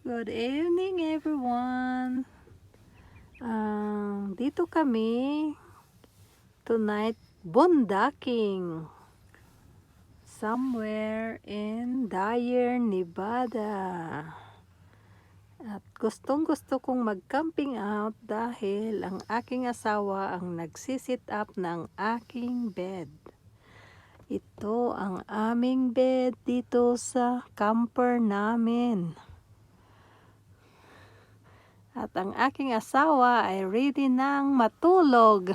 Good evening everyone. Dito kami tonight boondocking somewhere in Dyer, Nevada. At gustong gusto kong mag-camping out dahil ang aking asawa ang nagsisit up ng aking bed. Ito ang aming bed dito sa camper namin. At ang aking asawa ay ready nang matulog.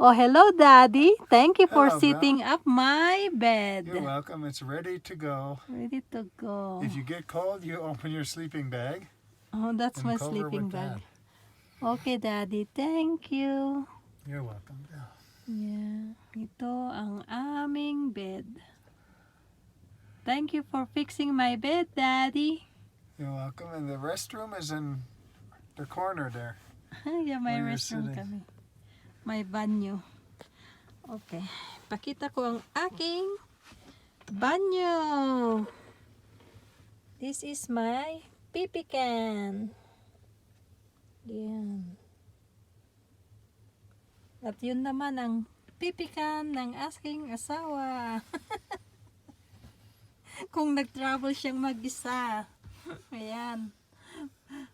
Oh, hello Daddy. Thank you for sitting up my bed. You're welcome. It's ready to go. Ready to go. If you get cold, you open your sleeping bag. Oh, that's my sleeping bag. Okay, Daddy. Thank you. You're welcome. Yeah. Ito ang aming bed. Thank you for fixing my bed, Daddy. You're welcome. And the restroom is in the corner there. Yeah, may Where you're restroom sitting. kami. May banyo. Okay. Pakita ko ang aking banyo. This is my pee can. Yan. At yun naman ang pee can ng aking asawa. Kung nag-travel siyang mag-isa. Ayan.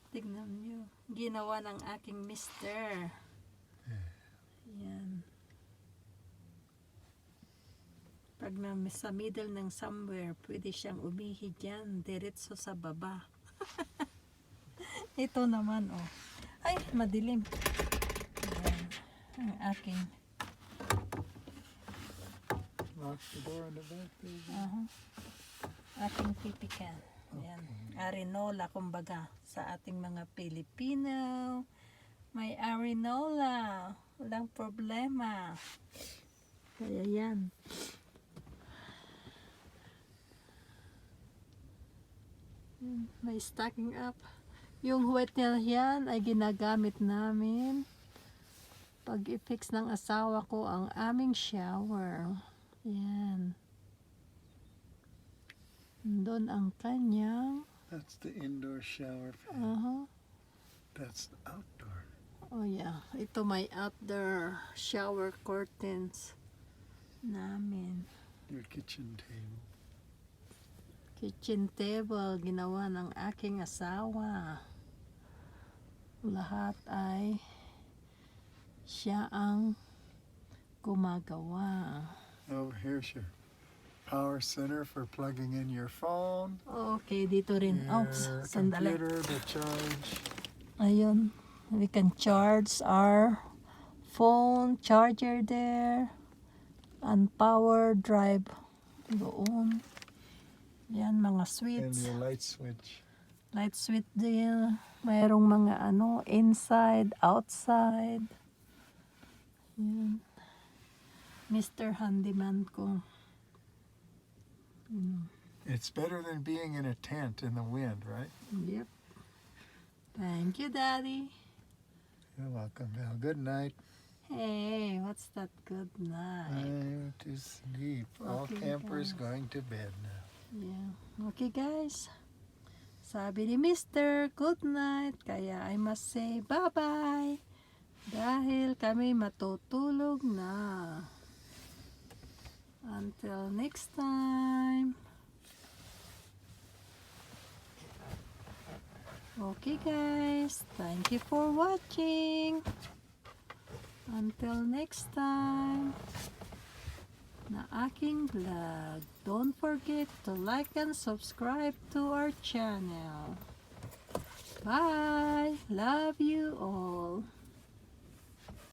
Tignan nyo. Ginawa ng aking mister. Ayan. Pag sa middle ng somewhere, pwede siyang umihi dyan. Diretso sa baba. Ito naman, oh. Ay, madilim. Ayan. Ang aking. Lock the door on the back, baby. Aking pee can. Ayan. Arenola, kumbaga, sa ating mga Pilipino. May arenola. Walang problema. Kaya yan. May stacking up. Yung wet nail yan ay ginagamit namin pag i-fix ng asawa ko ang aming shower. Yan. Doon ang kanyang That's the indoor shower fan. That's the outdoor. Oh yeah, ito may outdoor shower curtains namin. Your kitchen table. Kitchen table, ginawa ng aking asawa. Lahat ay siya ang gumagawa. Oh, here's your power center for plugging in your phone. Okay, dito rin. Your Sandali. computer to charge. Ayun, we can charge our phone charger there and power drive doon. Yan, mga And switch. your light switch. Light switch din. Mayroong mga inside, outside. Yan. Mr. Handyman ko. It's better than being in a tent in the wind, right? Yep. Thank you, Daddy. You're welcome. Now, good night. Hey, what's that good night? Time to sleep. All Okay, campers guys. going to bed now. Yeah. Okay, guys. Sabi ni Mr. Good night. Kaya I must say bye-bye. Dahil kami matutulog na. Until next time. Okay, guys. Thank you for watching. Until next time. Na aking vlog. Don't forget to like and subscribe to our channel. Bye. Love you all.